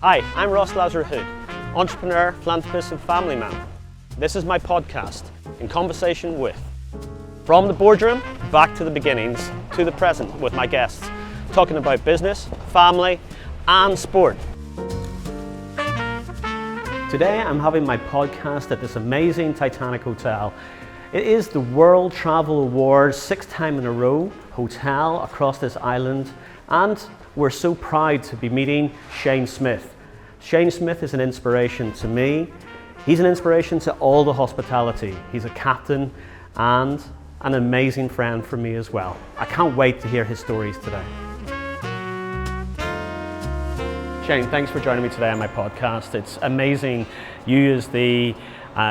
Hi, I'm Lazaroo-Hood, entrepreneur, philanthropist and family man. This is my podcast, In Conversation With. From the boardroom, back to the beginnings, to the present with my guests, talking about business, family and sport. Today I'm having my podcast at this amazing Titanic Hotel. It is the World Travel Awards 6th time in a row hotel across this island, and we're so proud to be meeting Shane Smith. Shane Smith is an inspiration to me. He's an inspiration to all the hospitality. He's a captain and an amazing friend for me as well. I can't wait to hear his stories today. Shane, thanks for joining me today on my podcast. It's amazing you as the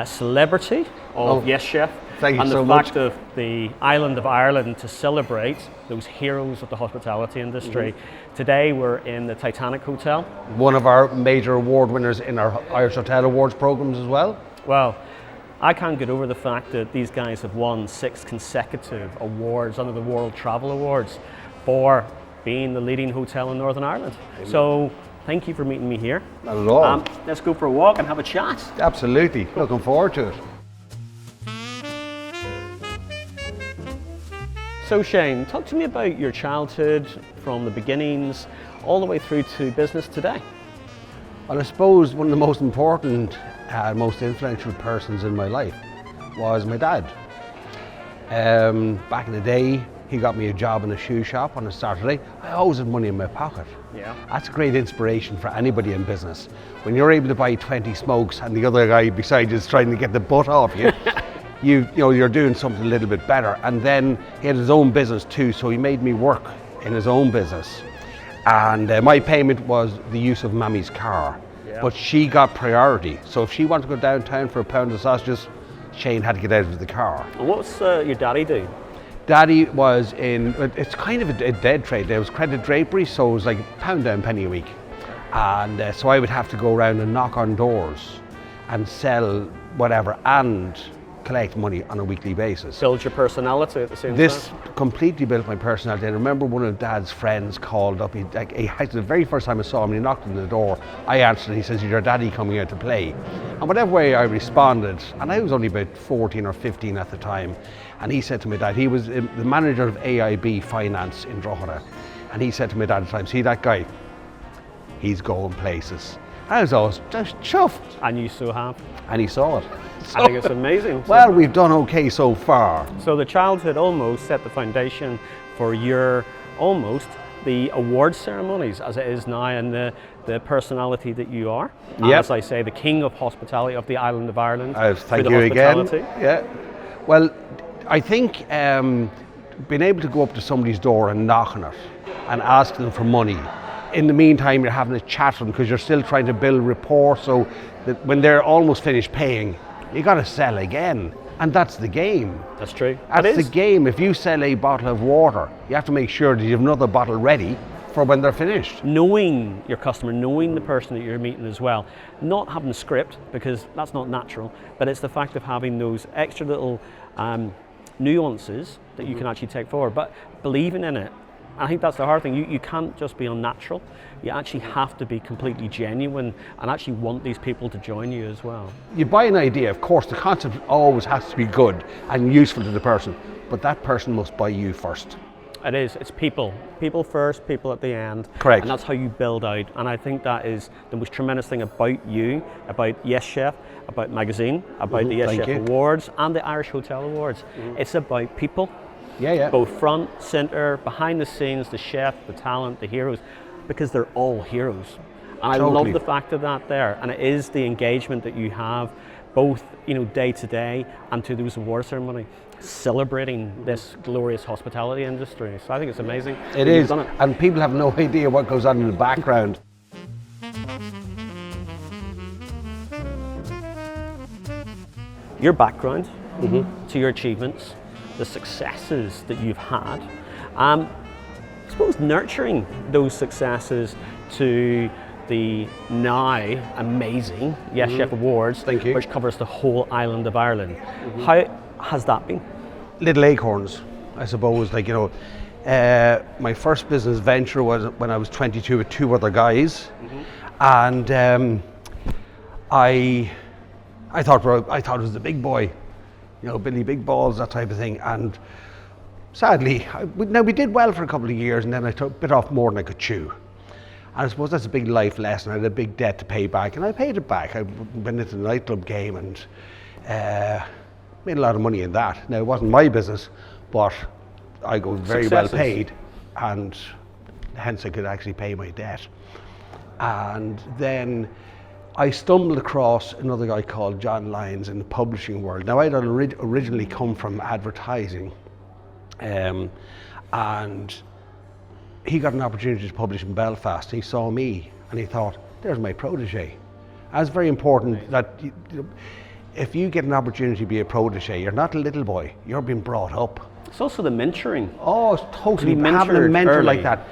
celebrity of YesChef. Thank you and so the much. fact of the island of Ireland to celebrate those heroes of the hospitality industry. Today we're in the Titanic Hotel. One of our major award winners in our Irish Hotel Awards programs as well. Well, I can't get over the fact that these guys have won 6 consecutive awards under the World Travel Awards for being the leading hotel in Northern Ireland. So thank you for meeting me here. Not at all. Let's go for a walk and have a chat. Absolutely. Looking forward to it. So Shane, talk to me about your childhood from the beginnings all the way through to business today. Well, I suppose one of the most important, most influential persons in my life was my dad. Back in the day, he got me a job in a shoe shop on a Saturday. I always had money in my pocket. Yeah. That's a great inspiration for anybody in business. When you're able to buy 20 smokes and the other guy beside you is trying to get the butt off you, you know, you're doing something a little bit better. And then he had his own business too, so he made me work in his own business. And my payment was the use of Mammy's car. Yeah. But she got priority. So if she wanted to go downtown for a pound of sausages, Shane had to get out of the car. And what's your daddy do? Daddy was in, it's kind of a dead trade. There was credit drapery, so it was like pound down, penny a week. And so I would have to go around and knock on doors and sell whatever and collect money on a weekly basis. Build your personality at the same time. This completely built my personality. I remember one of Dad's friends called up. He the very first time I saw him, he knocked on the door. I answered. He says, "Is your daddy coming out to play?" And whatever way I responded, and I was only about 14 or 15 at the time, and he said to my dad, he was the manager of AIB Finance in Drogheda, and he said to my dad at the time, "See that guy? He's going places." I was always just chuffed. And you so have. And he saw it. I think it's amazing. Well, we've done okay so far. So the childhood almost set the foundation for your the award ceremonies as it is now, and the personality that you are. And Yep. as I say, the king of hospitality of the island of Ireland. Thank through you the again. hospitality. Yeah. Well, I think being able to go up to somebody's door and knock on it and ask them for money. In the meantime, you're having a chat with them because you're still trying to build rapport, so that when they're almost finished paying, you got to sell again. And that's the game. That's true. That's the game. If you sell a bottle of water, you have to make sure that you have another bottle ready for when they're finished. Knowing your customer, knowing the person that you're meeting as well, not having a script because that's not natural, but it's the fact of having those extra little nuances that you can actually take forward, but believing in it. I think that's the hard thing. You can't just be unnatural. You actually have to be completely genuine and actually want these people to join you as well. You buy an idea, of course, the concept always has to be good and useful to the person, but that person must buy you first. It is. It's people. People first, people at the end. Correct. And that's how you build out. And I think that is the most tremendous thing about you, about YesChef, about magazine, about the Thank YesChef you. Awards and the Irish Hotel Awards. It's about people. Yeah. Both front, centre, behind the scenes, the chef, the talent, the heroes, because they're all heroes. And I Totally. love the fact of that there. And it is the engagement that you have, both day to day and to those award ceremony, celebrating this glorious hospitality industry. So I think it's amazing. It that you've is, done it. and people have no idea what goes on in the background. Your background to your achievements, the successes that you've had, I suppose nurturing those successes to the now amazing YesChef Awards, Thank you. which covers the whole island of Ireland. How has that been? Little acorns, I suppose. My first business venture was when I was 22 with 2 other guys. And I thought it was the big boy, you know, Billy Big Balls, that type of thing. And sadly, we did well for a couple of years, and then I bit off more than I could chew. And I suppose that's a big life lesson. I had a big debt to pay back, and I paid it back. I went into the nightclub game and made a lot of money in that. Now, it wasn't my business, but I got very well paid, and hence I could actually pay my debt. And then I stumbled across another guy called John Lyons in the publishing world. Now, I'd originally come from advertising, and he got an opportunity to publish in Belfast. He saw me and he thought, there's my protege. And it's very important that if you get an opportunity to be a protege, you're not a little boy, you're being brought up. It's also the mentoring. Oh, it's totally having a mentor like that.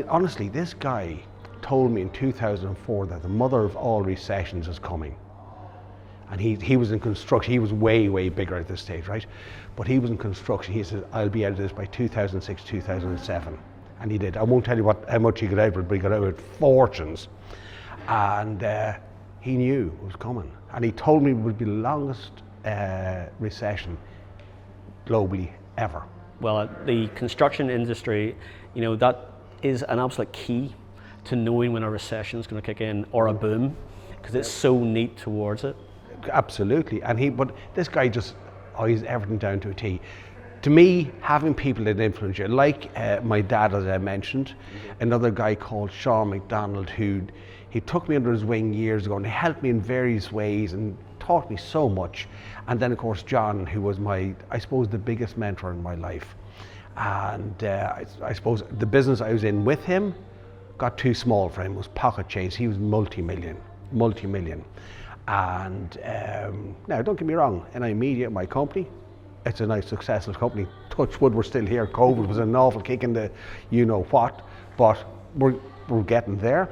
Honestly, this guy told me in 2004 that the mother of all recessions is coming. And he was in construction. He was way, way bigger at this stage, right? But he was in construction. He said, I'll be out of this by 2006, 2007. And he did. I won't tell you how much he got out of it, but he got out with fortunes. And he knew it was coming. And he told me it would be the longest recession globally ever. Well, the construction industry, you know, that is an absolute key to knowing when a recession is going to kick in or a boom, because it's so neat towards it. Absolutely. But this guy just eyes everything down to a T. To me, having people that influence you, like my dad, as I mentioned, another guy called Sean McDonald, he took me under his wing years ago and he helped me in various ways and taught me so much. And then, of course, John, who was I suppose, the biggest mentor in my life. And I suppose the business I was in with him got too small for him. It was pocket change. He was multi-million. And now, don't get me wrong, NI Media, my company, it's a nice, successful company. Touch wood, we're still here. COVID was an awful kick in the you-know-what, but we're getting there.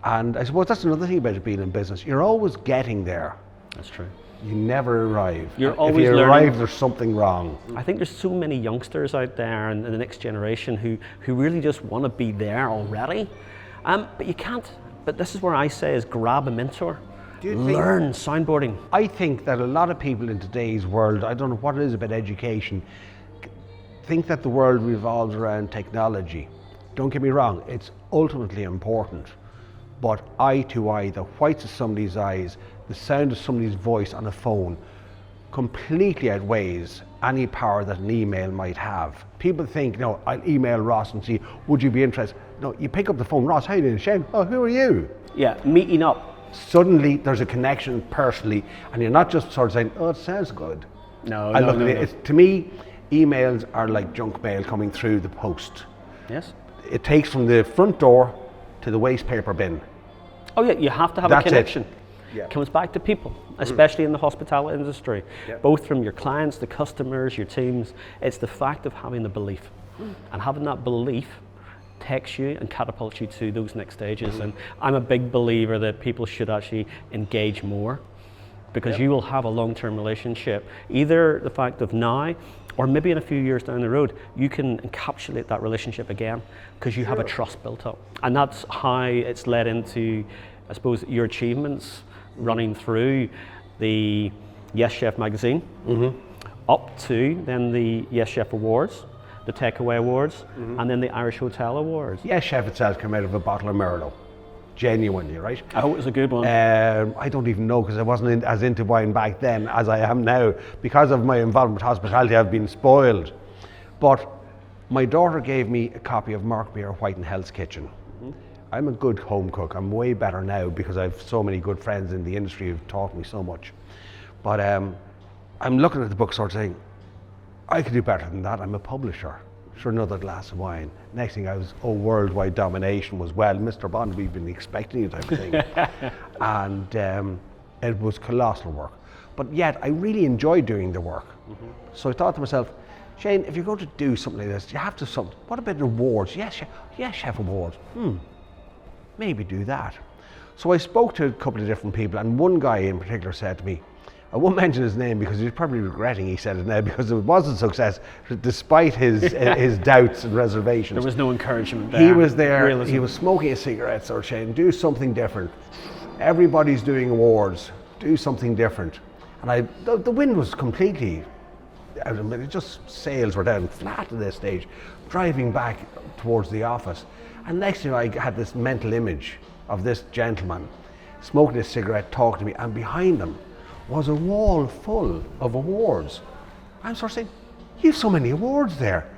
And I suppose that's another thing about being in business. You're always getting there. That's true. You never arrive. You're always learning. If you learning. arrive, there's something wrong. I think there's so many youngsters out there and the next generation who really just want to be there already. But you can't. But this is where I say is grab a mentor. Learn soundboarding. I think that a lot of people in today's world, I don't know what it is about education, think that the world revolves around technology. Don't get me wrong, it's ultimately important. But eye to eye, the whites of somebody's eyes, the sound of somebody's voice on a phone completely outweighs any power that an email might have. People think, no, I'll email Ross and see, would you be interested? No, you pick up the phone, Ross, how you doing? Shane, oh, who are you? Yeah, meeting up. Suddenly there's a connection personally, and you're not just sort of saying, oh, it sounds good. No. To me, emails are like junk mail coming through the post. Yes. It takes from the front door to the waste paper bin. Oh yeah, you have to have a connection. Yeah. It comes back to people, especially in the hospitality industry, both from your clients, the customers, your teams. It's the fact of having the belief, and having that belief takes you and catapults you to those next stages. And I'm a big believer that people should actually engage more, because you will have a long-term relationship. Either the fact of now, or maybe in a few years down the road, you can encapsulate that relationship again because you have a trust built up. And that's how it's led into, I suppose, your achievements running through the YesChef magazine, up to then the YesChef Awards, the Takeaway Awards, and then the Irish Hotel Awards. YesChef itself came out of a bottle of Merlot. Genuinely, right? I hope it was a good one. I don't even know, because I wasn't as into wine back then as I am now. Because of my involvement with hospitality, I've been spoiled. But my daughter gave me a copy of Mark Beer White and Hell's Kitchen. I'm a good home cook. I'm way better now because I have so many good friends in the industry who've taught me so much. But I'm looking at the book sort of saying, I could do better than that. I'm a publisher. Sure, another glass of wine. Next thing I was, worldwide domination was, well, Mr. Bond, we've been expecting you type of thing. And it was colossal work. But yet, I really enjoyed doing the work. So I thought to myself, Shane, if you're going to do something like this, you have to something. What about awards? YesChef Awards. Maybe do that. So I spoke to a couple of different people, and one guy in particular said to me, I won't mention his name because he's probably regretting he said it now, because it was a success despite his his doubts and reservations. There was no encouragement there. He was there, Realism. he was smoking a cigarette, sort of saying, do something different. Everybody's doing awards, do something different. And the wind was completely out of it, just sails were down flat at this stage, driving back towards the office. And next thing I had this mental image of this gentleman smoking a cigarette, talking to me, and behind him was a wall full of awards. I'm sort of saying, you've so many awards there.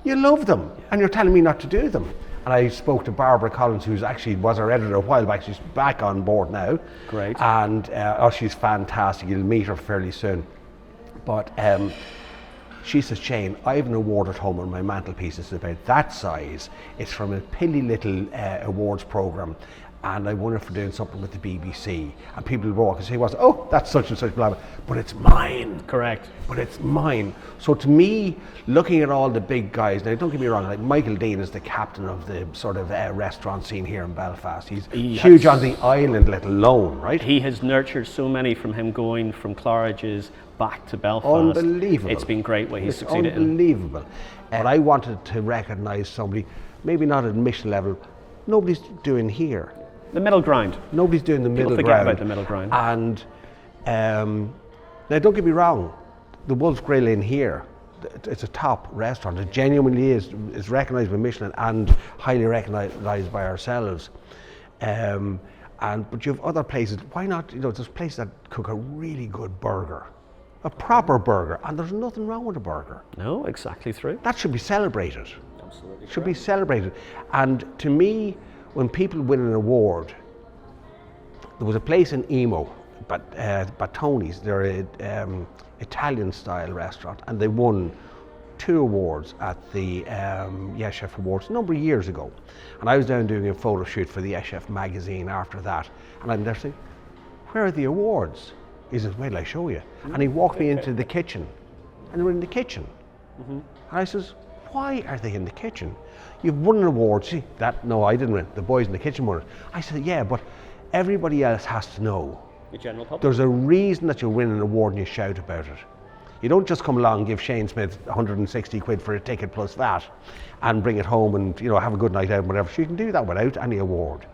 You love them, and you're telling me not to do them. And I spoke to Barbara Collins, who's actually was our editor a while back. She's back on board now. Great. And she's fantastic. You'll meet her fairly soon. But she says, Shane, I have an award at home on my mantelpiece. It's about that size. It's from a pilly little awards programme. And I won it for doing something with the BBC. And people will walk and say, oh, that's such and such, blah, blah. But it's mine. Correct. But it's mine. So to me, looking at all the big guys, now don't get me wrong, like Michael Dean is the captain of the sort of restaurant scene here in Belfast. He's huge on the island, let alone, right? He has nurtured so many, from him going from Claridge's back to Belfast. Unbelievable. It's been great what he's succeeded in. Unbelievable. But I wanted to recognise somebody, maybe not at mission level, nobody's doing here. The middle ground. Nobody's doing the middle People ground. forget about the middle ground. And now don't get me wrong, the Wolf's Grill in here, it's a top restaurant. It genuinely is. It's recognised by Michelin and highly recognised by ourselves. But you have other places. Why not? There's places that cook a really good burger, a proper burger, and there's nothing wrong with a burger. No, exactly true. That should be celebrated. Absolutely. Should be celebrated. And to me, when people win an award, there was a place in Emo, Battoni's, they're an Italian-style restaurant, and they won 2 awards at the YesChef Awards a number of years ago. And I was down doing a photo shoot for the YesChef magazine after that, and I'm there saying, where are the awards? He says, wait till I show you. And he walked me into the kitchen, and they were in the kitchen. And I says, why are they in the kitchen? You've won an award. See, no, I didn't win. The boys in the kitchen won it. I said, yeah, but everybody else has to know. The general public. There's a reason that you win an award and you shout about it. You don't just come along and give Shane Smith 160 quid for a ticket plus that and bring it home and have a good night out and whatever. So you can do that without any award.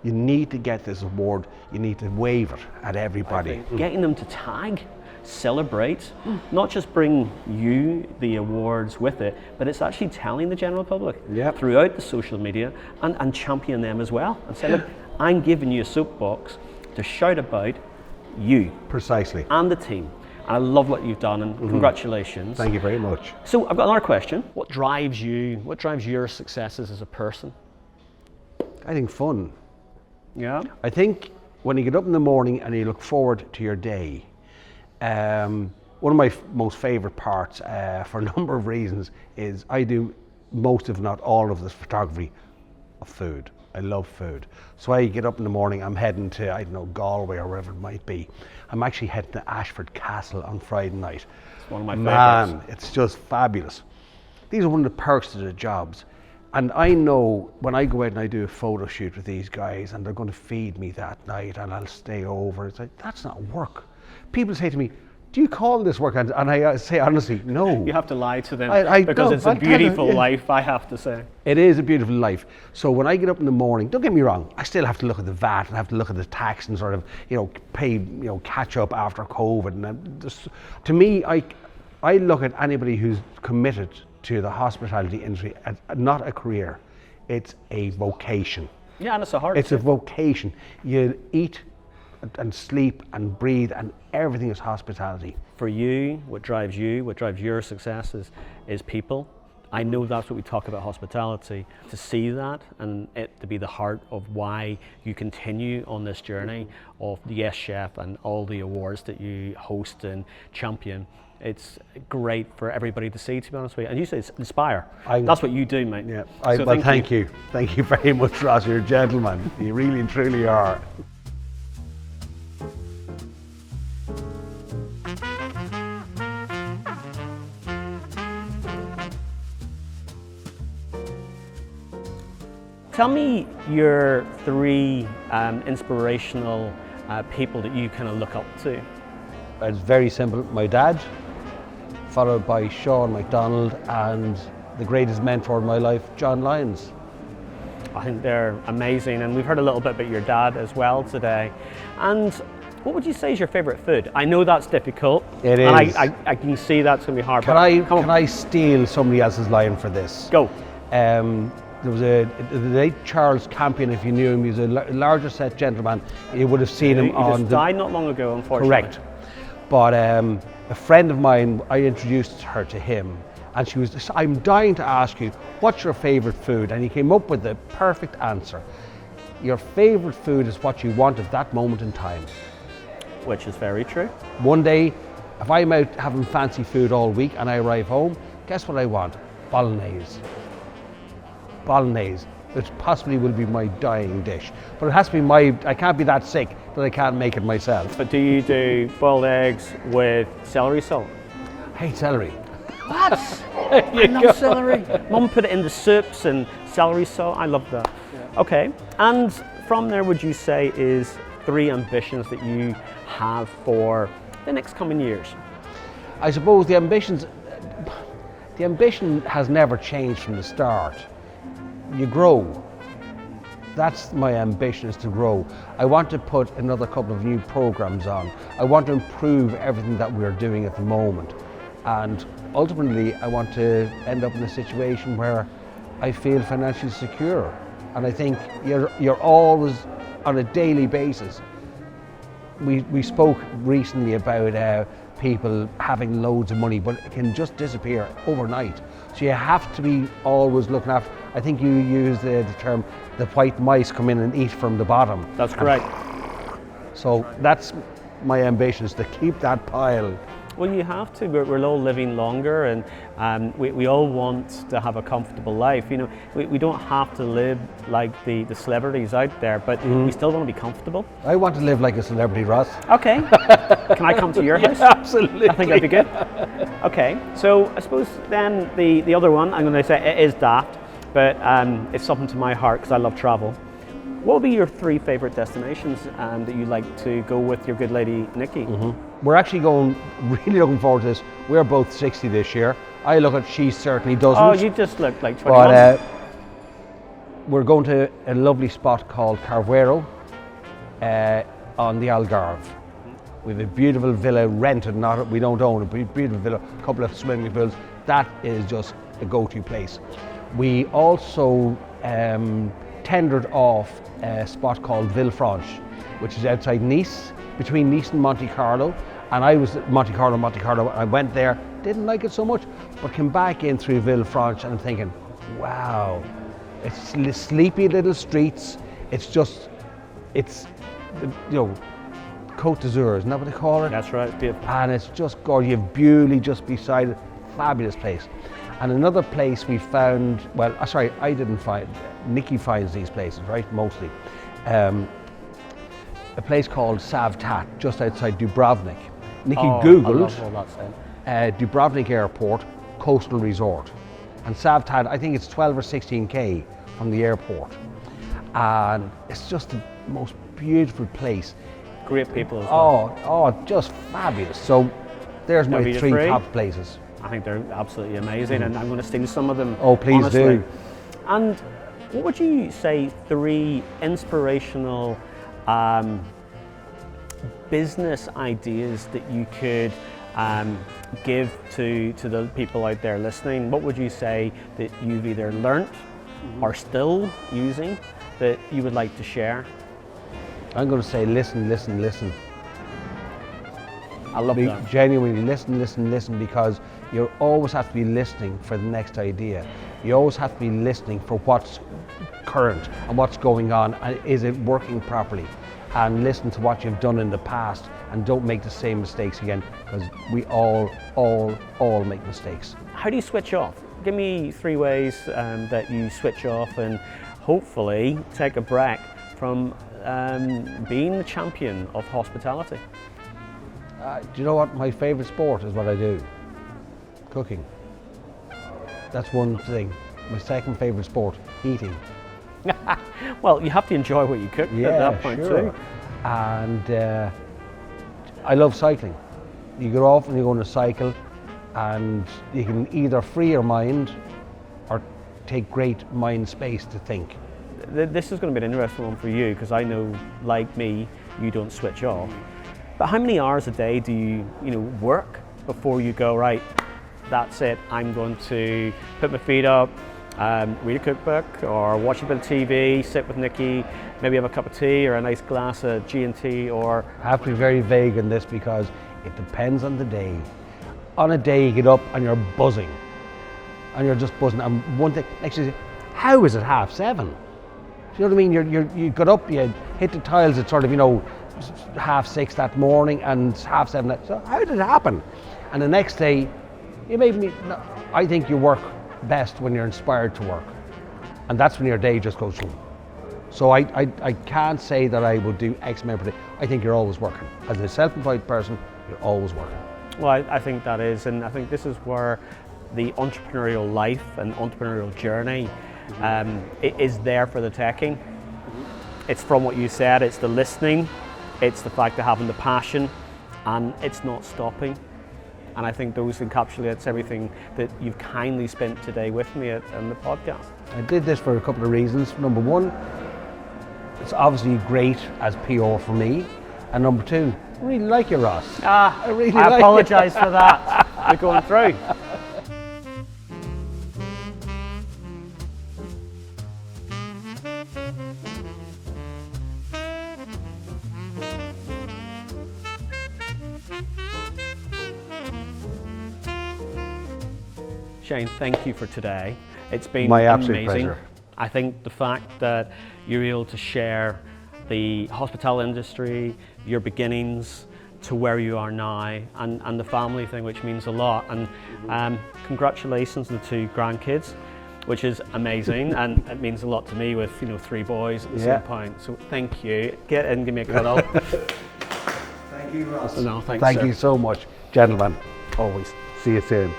You need to get this award. You need to wave it at everybody. Getting them to tag, celebrate, not just bring you the awards with it, but it's actually telling the general public throughout the social media and champion them as well. And say, look, I'm giving you a soapbox to shout about you. Precisely. And the team. And I love what you've done, and congratulations. Thank you very much. So I've got another question. What drives you? What drives your successes as a person? I think fun. Yeah. I think when you get up in the morning and you look forward to your day, one of my most favourite parts, for a number of reasons, is I do most, if not all, of this photography of food. I love food. So I get up in the morning, I'm heading to, I don't know, Galway or wherever it might be. I'm actually heading to Ashford Castle on Friday night. It's one of my favourites. Man, it's just fabulous. These are one of the perks of the jobs. And I know when I go out and I do a photo shoot with these guys and they're going to feed me that night and I'll stay over, it's like, that's not work. People say to me, do you call this work? And I say honestly, no. You have to lie to them no, because it's a beautiful life, I have to say. It is a beautiful life. So when I get up in the morning, don't get me wrong, I still have to look at the VAT and have to look at the tax and sort of, pay, catch up after COVID. And to me, I look at anybody who's committed to the hospitality industry as not a career, it's a vocation. Yeah, and it's a hard. It's a vocation. You eat and sleep and breathe and everything is hospitality. For you, what drives your success is people. I know that's what we talk about hospitality. To see that and it to be the heart of why you continue on this journey of the YesChef and all the awards that you host and champion. It's great for everybody to see, to be honest with you. And you say inspire. That's what you do, mate. Yeah. So thank you. Thank you very much, Ross. You're a gentleman. You really and truly are. Tell me your 3 inspirational people that you kind of look up to? It's very simple. My dad, followed by Sean McDonald, and the greatest mentor in my life, John Lyons. I think they're amazing, and we've heard a little bit about your dad as well today. And what would you say is your favourite food? I know that's difficult. It is. And I can see that's going to be hard. Can I steal somebody else's line for this? Go. There was the late Charles Campion, if you knew him. He was a larger set gentleman. You would have seen him on. He just died not long ago, unfortunately. Correct. But a friend of mine, I introduced her to him, and she was, I'm dying to ask you, what's your favourite food? And he came up with the perfect answer. Your favourite food is what you want at that moment in time. Which is very true. One day, if I'm out having fancy food all week and I arrive home, guess what I want? Bolognese. Bolognese, which possibly will be my dying dish. But it has to be I can't be that sick that I can't make it myself. But do you do boiled eggs with celery salt? I hate celery. What? I love celery. Mum put it in the soups and celery salt. I love that. Yeah. Okay. And from there, would you say is 3 ambitions that you have for the next coming years? I suppose the ambition has never changed from the start. You grow. That's my ambition, is to grow. I want to put another couple of new programs on. I want to improve everything that we're doing at the moment. And ultimately, I want to end up in a situation where I feel financially secure. And I think you're always, on a daily basis. We spoke recently about people having loads of money, but it can just disappear overnight. So you have to be always looking after. I think you use the term, the white mice come in and eat from the bottom. That's correct. So that's my ambition, is to keep that pile. Well, you have to. We're all living longer, and we all want to have a comfortable life. You know, we don't have to live like the celebrities out there, but we still want to be comfortable. I want to live like a celebrity, Ross. Okay. Can I come to your house? Yeah, absolutely. I think that'd be good. Okay. So I suppose then the other one, I'm going to say it is daft, but it's something to my heart because I love travel. What would be your 3 favourite destinations that you like to go with your good lady, Nikki? We're actually really looking forward to this. We're both 60 this year. I look at, she certainly doesn't. Oh, you just look like 21. But we're going to a lovely spot called Carvero on the Algarve. We have a beautiful villa rented, we don't own it, but a beautiful villa, a couple of swimming pools. That is just a go-to place. We also tendered off a spot called Villefranche, which is outside Nice, between Nice and Monte Carlo. And I was at Monte Carlo. I went there, didn't like it so much, but came back in through Villefranche and I'm thinking, wow, it's sleepy little streets. It's Côte d'Azur, isn't that what they call it? That's right, it's beautiful. And it's just gorgeous. You have Bewley just beside it, fabulous place. And another place we found, I didn't find, Nikki finds these places, right, mostly. A place called Savtat, just outside Dubrovnik. Nikki Googled Dubrovnik Airport, coastal resort. And Savtat, I think it's 12 or 16K from the airport. And it's just the most beautiful place. Great people as well. Oh, just fabulous. So there's my 3 top places. I think they're absolutely amazing, and I'm going to steal some of them. Oh, please honestly. do. And what would you say 3 inspirational business ideas that you could give to the people out there listening? What would you say that you've either learnt or still using that you would like to share? I'm going to say listen. I love that. Genuinely listen, because you always have to be listening for the next idea. You always have to be listening for what's current and what's going on, and is it working properly? And listen to what you've done in the past, and don't make the same mistakes again, because we all make mistakes. How do you switch off? Give me 3 ways that you switch off and hopefully take a break from being the champion of hospitality. Do you know what? My favourite sport is what I do. Cooking. That's one thing. My second favourite sport, eating. Well, you have to enjoy what you cook at that point sure. too. and I love cycling. You get off and you go on a cycle, and you can either free your mind or take great mind space to think. This is going to be an interesting one for you, because I know, like me, you don't switch off. But how many hours a day do you work before you go, right, that's it, I'm going to put my feet up, read a cookbook or watch a bit of TV, sit with Nikki, maybe have a cup of tea or a nice glass of G&T, or... I have to be very vague in this because it depends on the day. On a day you get up and you're buzzing, and you're just buzzing, and one thing, actually, how is it 7:30? Do you know what I mean? You got up, you hit the tiles at sort of, 6:30 that morning, and 7:30. So how did it happen? And the next day, I think you work best when you're inspired to work, and that's when your day just goes through. So I can't say that I will do X amount per day. I think you're always working. As a self-employed person, you're always working. Well, I think that is, and I think this is where the entrepreneurial life and entrepreneurial journey it is there for the taking. It's from what you said, it's the listening, it's the fact of having the passion, and it's not stopping. And I think those encapsulates everything that you've kindly spent today with me on the podcast. I did this for a couple of reasons. Number one, it's obviously great as PR for me. And number two, I really like you, Ross. I apologise for that. We're going through. Shane, thank you for today. It's been my absolute amazing. Pleasure. I think the fact that you're able to share the hospitality industry, your beginnings to where you are now, and the family thing, which means a lot. And congratulations to the 2 grandkids, which is amazing, and it means a lot to me with 3 boys at the same point. So thank you. Get in, give me a cuddle. Thank you, Ross. No, thanks, Thank sir. you so much, gentlemen. Always. See you soon.